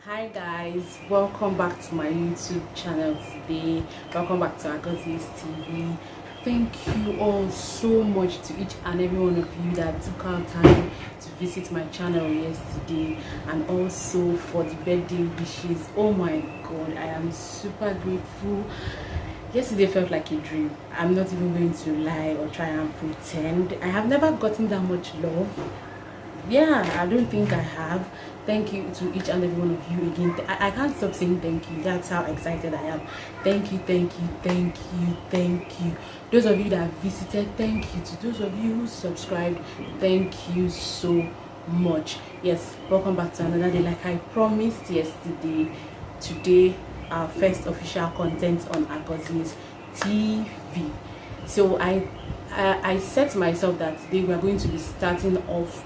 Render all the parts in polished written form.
Hi guys, welcome back to my YouTube channel today. Welcome back to Agozieudoye TV. Thank you all so much to each and every one of you that took out time to visit my channel yesterday, and also for the birthday wishes. Oh my god, I am super grateful. Yesterday felt like a dream. I'm not even going to lie or try and pretend. I have never gotten that much love. Yeah, I don't think I have. Thank you to each and every one of you again. I can't stop saying thank you. That's how excited I am. Thank you, thank you, thank you, thank you. Those of you that visited, thank you. To those of you who subscribed, thank you so much. Yes, welcome back to another day. Like I promised yesterday, today our first official content on agozieudoye TV. So I set myself that today we are going to be starting off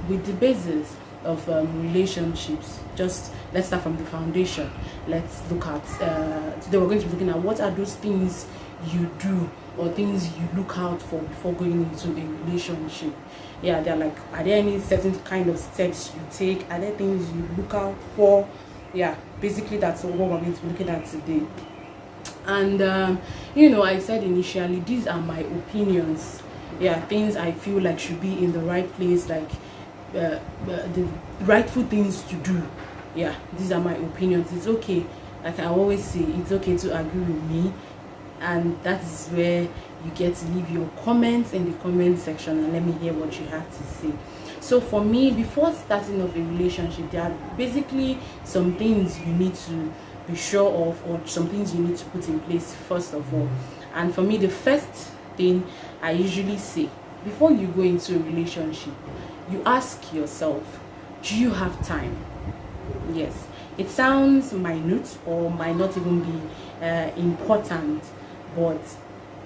with the basis of relationships. Just let's start from the foundation. Let's look at today we're going to be looking at what are those things you do or things you look out for before going into a relationship. Yeah, they're like, are there any certain kind of steps you take? Are there things you look out for? Yeah, basically that's what we're going to be looking at today. And I said initially, these are my opinions. Yeah, things I feel like should be in the right place, like the rightful things to do. Yeah, these are my opinions. It's okay, like I always say, it's okay to agree with me, and that is where you get to leave your comments in the comment section and let me hear what you have to say. So for me, before starting off a relationship, there are basically some things you need to be sure of, or some things you need to put in place first of all. And for me, the first thing I usually say before you go into a relationship, you ask yourself, do you have time? Yes, it sounds minute or might not even be important, but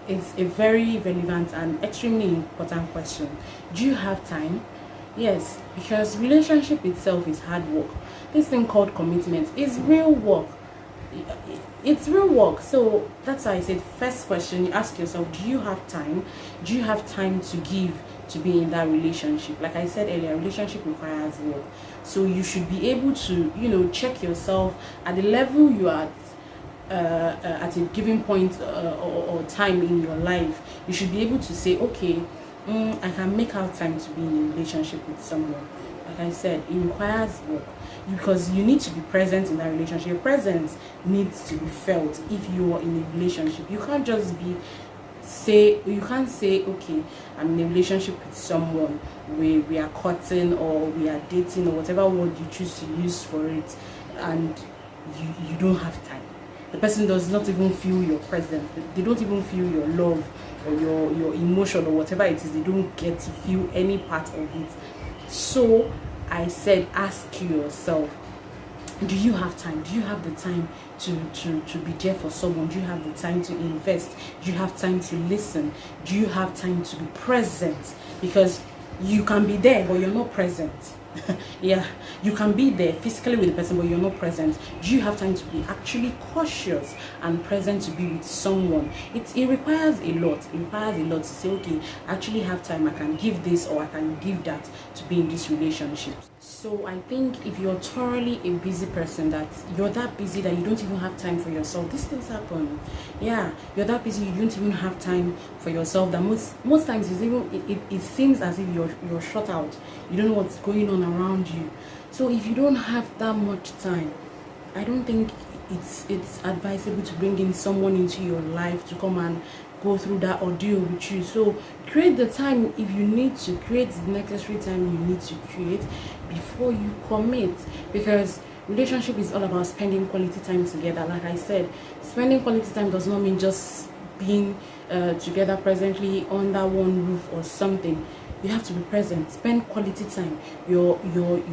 it's a very relevant and extremely important question. Do you have time? Yes, because relationship itself is hard work. This thing called commitment is real work. It's real work. So that's why I said first question, you ask yourself, do you have time? Do you have time to give to be in that relationship? Like I said earlier, relationship requires work. So you should be able to check yourself at the level you are at a given point or time in your life. You should be able to say, okay, I can make out time to be in a relationship with someone. Like I said, it requires work because you need to be present in that relationship. Your presence needs to be felt if you are in a relationship. You can't just you can't say, okay, I'm in a relationship with someone, we are courting or we are dating or whatever word you choose to use for it, and you don't have time. The person does not even feel your presence. They don't even feel your love or your emotion or whatever it is. They don't get to feel any part of it. So I said, ask yourself, do you have time? Do you have the time to be there for someone? Do you have the time to invest? Do you have time to listen? Do you have time to be present? Because you can be there but you're not present. Yeah, you can be there physically with the person but you're not present. Do you have time to be actually cautious and present to be with someone? It requires a lot. It requires a lot to say, okay, I actually have time, I can give this or I can give that to be in this relationship. So I think if you're thoroughly a busy person, that you're that busy that you don't even have time for yourself, these things happen. Yeah, you're that busy you don't even have time for yourself, that most times it seems as if you're shut out. You don't know what's going on around you. So if you don't have that much time, I don't think it's advisable to bring in someone into your life to come and go through that ordeal with you. So create the time if you need to, create the necessary time you need to create before you commit, because relationship is all about spending quality time together. Like I said, spending quality time does not mean just being together presently under one roof or something. You have to be present, spend quality time. Your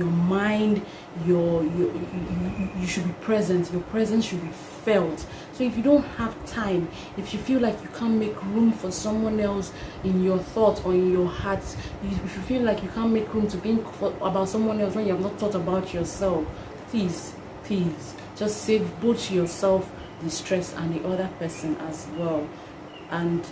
mind, you should be present. Your presence should be felt. So if you don't have time, if you feel like you can't make room for someone else in your thoughts or in your heart, if you feel like you can't make room to think about someone else when you have not thought about yourself, please just save both yourself the stress and the other person as well. And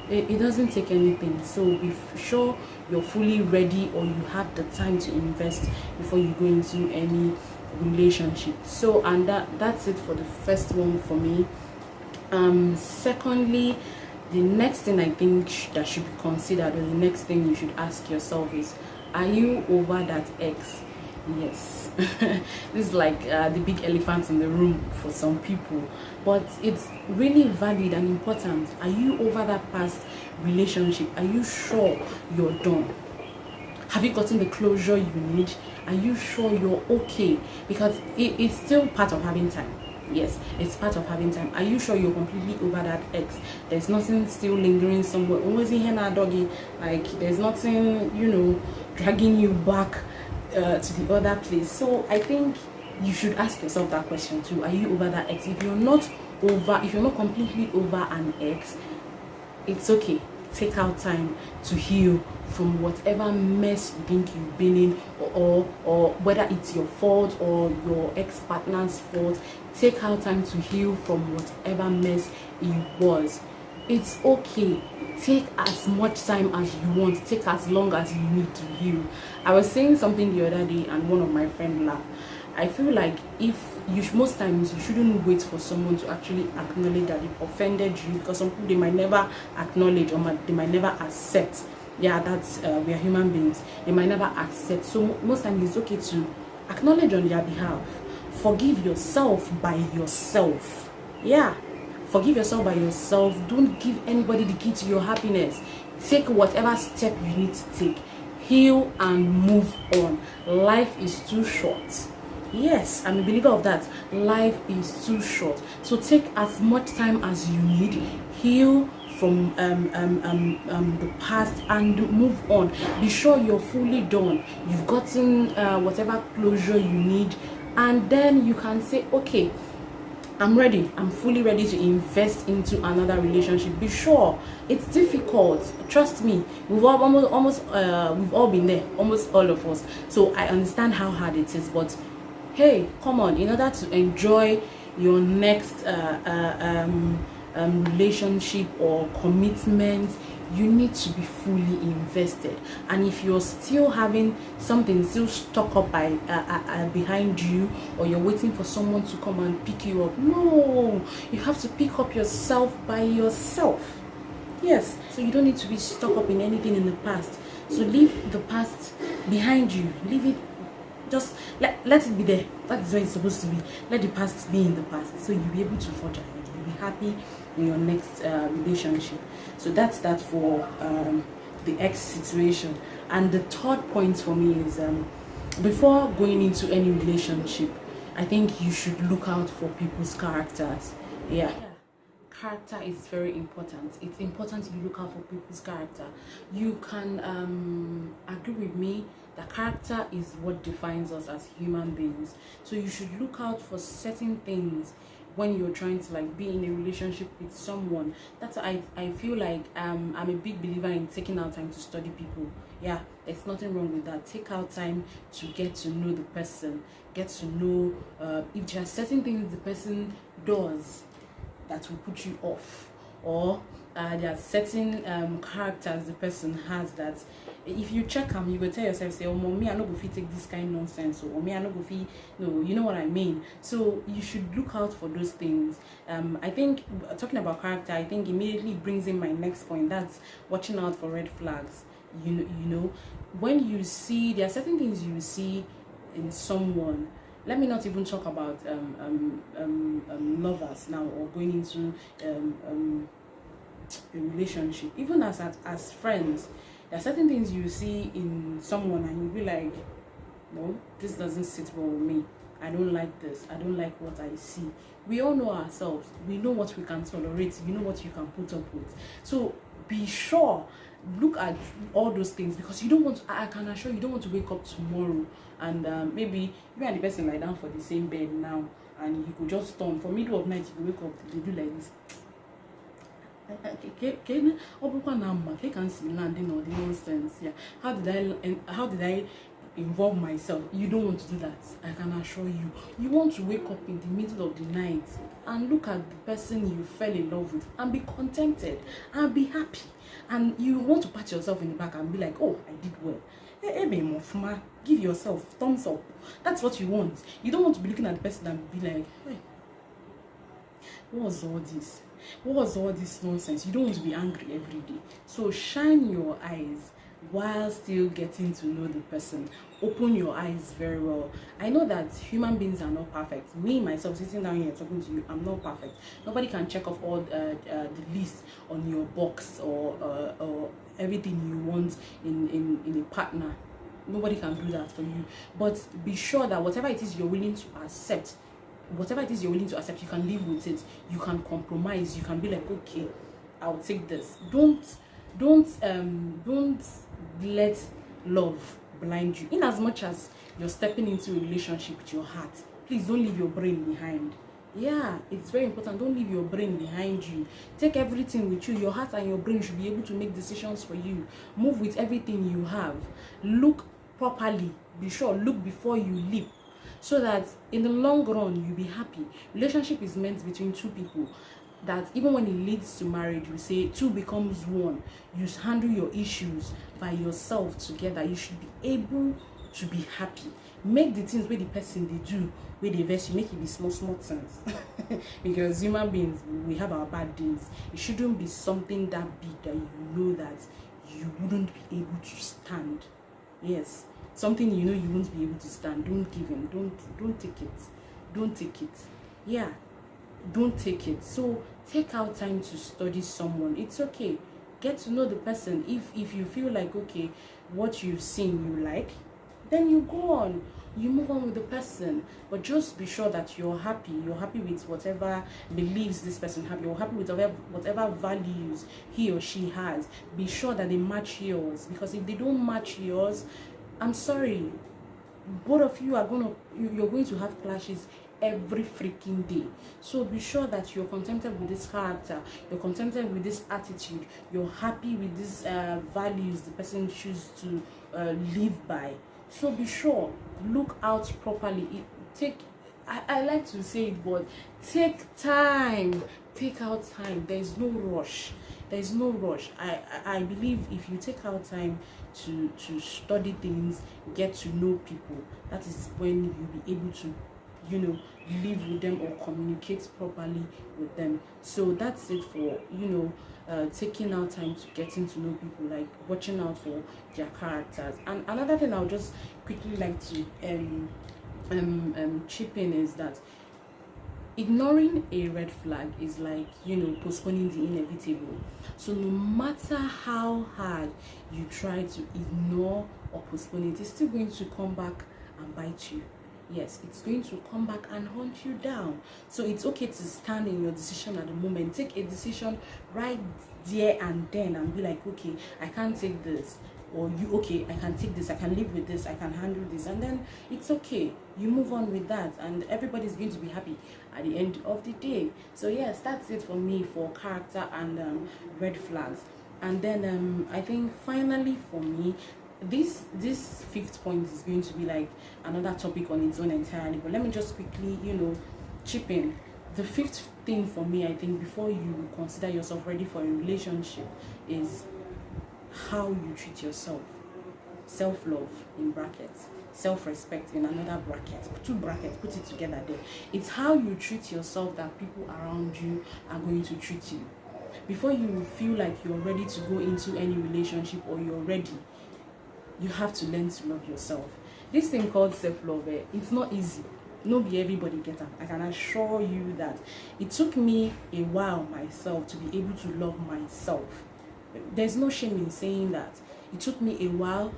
It doesn't take anything. So be sure you're fully ready, or you have the time to invest before you go into any relationship. So, and that's it for the first one for me. Secondly, the next thing I think that should be considered, or the next thing you should ask yourself is, are you over that ex? Yes. This is like the big elephant in the room for some people, but it's really valid and important. Are you over that past relationship? Are you sure you're done? Have you gotten the closure you need? Are you sure you're okay? Because it's still part of having time. Yes, it's part of having time. Are you sure you're completely over that ex? There's nothing still lingering somewhere. Always in here, doggy. Like there's nothing, dragging you back to the other place. So I think you should ask yourself that question too. Are you over that ex? If you're not completely over an ex, it's okay. Take out time to heal from whatever mess you think you've been in, or whether it's your fault or your ex-partner's fault. Take out time to heal from whatever mess it was. It's okay. Take as much time as you want. Take as long as you need to heal. I was saying something the other day and one of my friends laughed. I feel like most times you shouldn't wait for someone to actually acknowledge that they've offended you, because some people, they might never acknowledge, or they might never accept. Yeah, that's we are human beings. They might never accept. So most times it's okay to acknowledge on their behalf. Forgive yourself by yourself. Yeah, forgive yourself by yourself. Don't give anybody the key to your happiness. Take whatever step you need to take. Heal and move on. Life is too short. Yes, I'm a believer of that. Life is too short. So take as much time as you need. Heal from the past and move on. Be sure you're fully done. You've gotten whatever closure you need, and then you can say, okay, I'm ready. I'm fully ready to invest into another relationship. Be sure it's difficult. Trust me. We've all we've all been there. Almost all of us. So I understand how hard it is, but hey, come on, in order to enjoy your next relationship or commitment, you need to be fully invested. And if you're still having something still stuck up behind you, or you're waiting for someone to come and pick you up, no, you have to pick up yourself by yourself. Yes, so you don't need to be stuck up in anything in the past. So leave the past behind you. Leave it. Just let it be there. That is where it's supposed to be. Let the past be in the past, so you'll be able to forge ahead. You'll be happy in your next relationship. So that's that for the ex situation. And the third point for me is before going into any relationship, I think you should look out for people's characters. Yeah. Character is very important. It's important you look out for people's character. You can agree with me that character is what defines us as human beings. So you should look out for certain things when you're trying to be in a relationship with someone. That's I feel like I'm a big believer in taking out time to study people. Yeah, there's nothing wrong with that. Take out time to get to know the person, get to know if there are certain things the person does that will put you off, or there are certain characters the person has that if you check them, you go tell yourself, say, oh, me, I no go fit take this kind of nonsense, or me, I no go fit, no, you know what I mean. So you should look out for those things. I think talking about character, I think immediately brings in my next point. That's watching out for red flags. You know, when you see, there are certain things you see in someone. Let me not even talk about lovers now, or going into a relationship. Even as friends, there are certain things you see in someone and you'll be like, no, this doesn't sit well with me. I don't like this. I don't like what I see. We all know ourselves. We know what we can tolerate. We know what you can put up with. So be sure, look at all those things, because you don't want to, I can assure you don't want to wake up tomorrow and maybe you and the person lie down for the same bed now, and you could just turn for middle of night, you wake up, you do like this. Can see landing all the nonsense. Yeah, how did I involve myself. You don't want to do that, I can assure you. You want to wake up in the middle of the night and look at the person you fell in love with and be contented and be happy, and you want to pat yourself in the back and be like, oh, I did well. Give yourself thumbs up. That's what you want. You don't want to be looking at the person and be like, hey, what was all this? What was all this nonsense? You don't want to be angry every day. So shine your eyes while still getting to know the person. Open your eyes very well. I know that human beings are not perfect. Me, myself, sitting down here talking to you, I'm not perfect. Nobody can check off all the list on your box or everything you want in a partner. Nobody can do that for you. But be sure that whatever it is you're willing to accept, you can live with it. You can compromise. You can be like, okay, I'll take this. Don't let love blind you. In as much as you're stepping into a relationship with your heart, please don't leave your brain behind. Yeah, it's very important. Don't leave your brain behind you. Take everything with you. Your heart and your brain should be able to make decisions for you. Move with everything you have. Look properly. Be sure. Look before you leap, so that in the long run you'll be happy. Relationship is meant between two people, that even when it leads to marriage, you say two becomes one. You handle your issues by yourself together. You should be able to be happy. Make the things where the person they do, where they vex you, make it be small things. Because human beings, we have our bad days. It shouldn't be something that big that you know that you wouldn't be able to stand. Yes, something you know you won't be able to stand. Don't give in. Don't take it. Don't take it. Yeah, don't take it. So take out time to study someone. It's okay. Get to know the person. If you feel like, okay, what you've seen you like, then you go on, you move on with the person. But just be sure that you're happy with whatever beliefs this person has. You're happy with whatever values he or she has. Be sure that they match yours, because if they don't match yours, I'm sorry, both of you are you're going to have clashes every freaking day. So be sure that you're contented with this character, you're contented with this attitude, you're happy with these values the person chooses to live by. So be sure, look out properly. I like to say it, but take out time. There's no rush. I believe if you take out time to study things, get to know people, that is when you'll be able to live with them or communicate properly with them. So that's it for taking out time to getting to know people, like watching out for their characters. And another thing I'll just quickly like to chip in is that ignoring a red flag is like postponing the inevitable. So no matter how hard you try to ignore or postpone it, it's still going to come back and bite you. Yes, it's going to come back and hunt you down. So it's okay to stand in your decision at the moment. Take a decision right there and then and be like, okay, I can't take this. Or okay, I can take this, I can live with this, I can handle this. And then it's okay. You move on with that and everybody's going to be happy at the end of the day. So yes, that's it for me for character and red flags. And then I think finally for me, this fifth point is going to be like another topic on its own entirely, but let me just quickly chip in. The fifth thing for me, I think, before you consider yourself ready for a relationship, is how you treat yourself. Self-love in brackets, self-respect in another bracket, two brackets, put it together there. It's how you treat yourself that people around you are going to treat you. Before you feel like you're ready to go into any relationship, or you're ready, you have to learn to love yourself. This thing called self-love, it's not easy. No be everybody get it. I can assure you that it took me a while myself to be able to love myself. There's no shame in saying that. It took me a while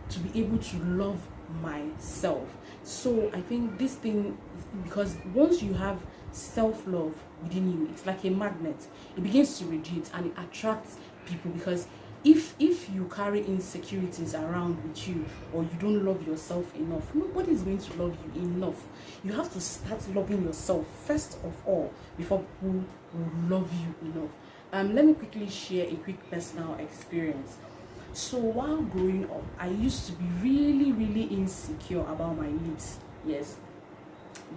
to be able to love myself. So I think this thing, because once you have self-love within you, it's like a magnet. It begins to radiate and it attracts people, because if you carry insecurities around with you, or you don't love yourself enough, nobody is going to love you enough. You have to start loving yourself first of all before people will love you enough. Let me quickly share a quick personal experience. So while growing up, I used to be really insecure about my lips. Yes,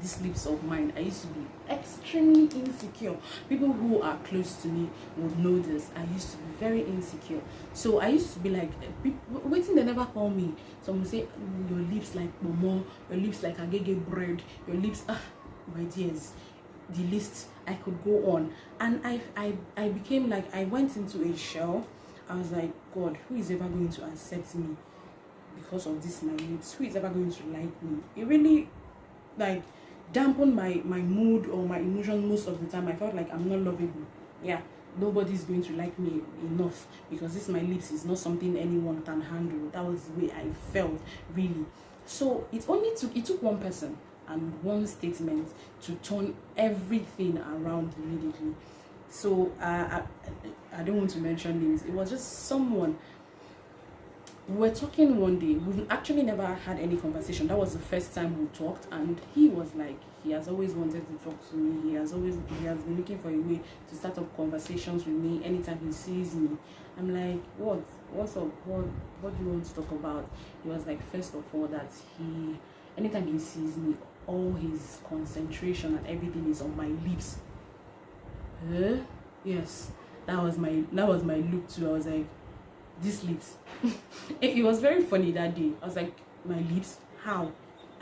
these lips of mine, I used to be extremely insecure. People who are close to me would know this. I used to be very insecure. So I used to be like, waiting, they never call me. Someone say, your lips like momo, your lips like agege bread, your lips, my dears, the list, I could go on. And I became like, I went into a shell. I was like, God, who is ever going to accept me because of this my lips? Who is ever going to like me? It really like dampen my mood or my emotion most of the time. I felt like I'm not lovable. Yeah, nobody's going to like me enough because this my lips is not something anyone can handle. That was the way I felt, really. So it took one person and one statement to turn everything around immediately. So I don't want to mention names. It was just someone. We were talking one day. We've actually never had any conversation. That was the first time we talked, and he was like, he has always wanted to talk to me. He has been looking for a way to start up conversations with me anytime he sees me. I'm like, what's up? What do you want to talk about? He was like, first of all, that anytime he sees me, all his concentration and everything is on my lips. Yes, that was my look too. I was like, these lips. It was very funny that day. I was like, my lips? How?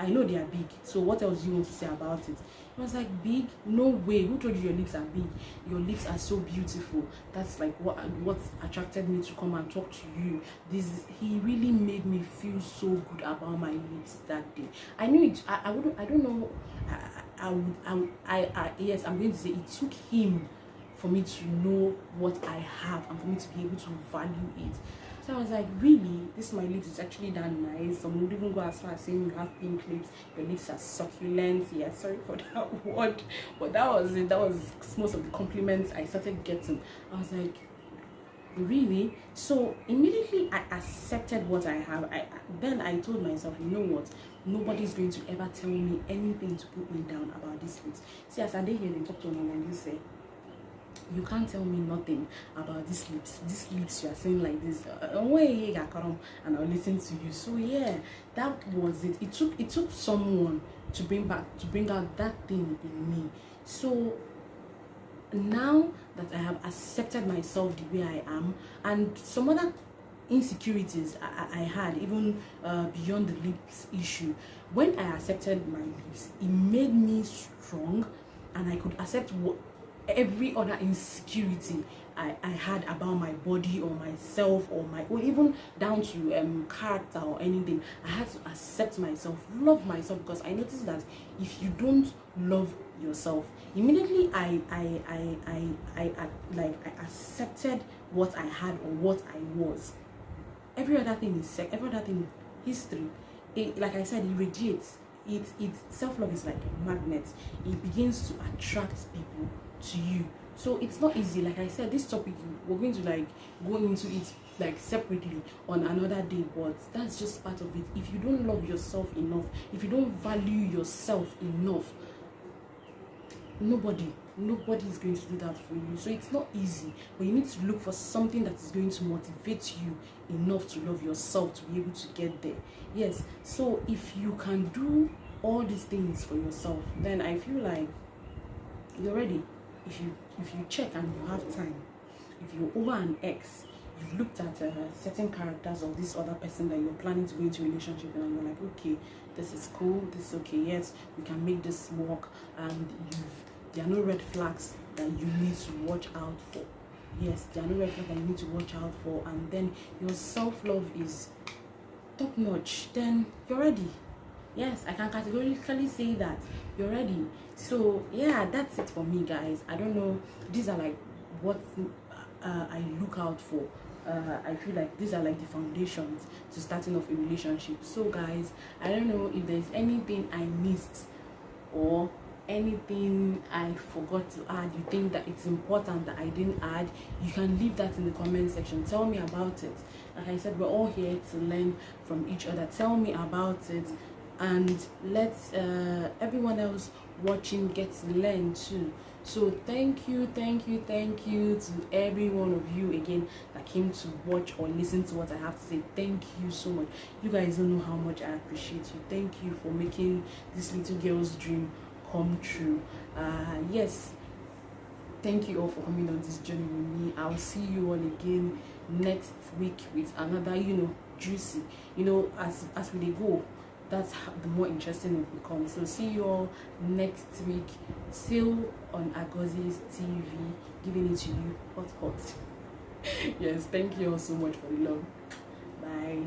I know they are big, so what else do you want to say about it? He was like, big? No way. Who told you your lips are big? Your lips are so beautiful. That's like what attracted me to come and talk to you. He really made me feel so good about my lips that day. I knew it. I don't know. Yes, I'm going to say it took him for me to know what I have and for me to be able to value it. So I was like, really, this my lips is actually that nice. Some would even go as far as saying you have pink lips, your lips are succulent. Yeah, sorry for that word, but that was it. That was most of the compliments I started getting. I was like, really? So immediately I accepted what I have. Then I told myself, you know what, nobody's going to ever tell me anything to put me down about this lips. See, as I did here, they talk to me and they say, you can't tell me nothing about these lips. These lips you are saying like this, and I'll listen to you. So yeah, that was it. It took someone to bring out that thing in me. So now that I have accepted myself the way I am, and some other insecurities I had, even beyond the lips issue, when I accepted my lips, it made me strong, and I could accept every other insecurity I had about my body or myself or even down to character or anything. I had to accept myself, love myself, because I noticed that if you don't love yourself, immediately I accepted what I had or what I was. Every other thing history. Like I said, it radiates. Self-love is like a magnet. It begins to attract people to you. So it's not easy. Like I said, this topic we're going to go into it separately on another day, but that's just part of it. If you don't love yourself enough, if you don't value yourself enough, nobody is going to do that for you. So it's not easy, but you need to look for something that is going to motivate you enough to love yourself to be able to get there. Yes, so if you can do all these things for yourself, then I feel like you're ready. If you check and you have time, if you're over an ex, you've looked at certain characters of this other person that you're planning to go into a relationship with, and you're like, okay, this is cool, this is okay, yes, we can make this work, and there are no red flags that you need to watch out for. Yes, there are no red flags that you need to watch out for, and then your self-love is top notch, then you're ready. Yes, I can categorically say that you're ready. So yeah, that's it for me, guys. I don't know, these are like what I look out for. I feel like these are like the foundations to starting off a relationship. So guys, I don't know if there's anything I missed or anything I forgot to add. You think that it's important that I didn't add, you can leave that in the comment section. Tell me about it. Like I said, we're all here to learn from each other. Tell me about it. and let everyone else watching get to learn too. So thank you to every one of you again that came to watch or listen to what I have to say. Thank you so much. You guys don't know how much I appreciate you. Thank you for making this little girl's dream come true. Yes, thank you all for coming on this journey with me. I'll see you all again next week with another, juicy, as we go, that's how the more interesting it becomes. So see you all next week, still on Agozieudoye TV, giving it to you hot. Yes, thank you all so much for the love. Bye.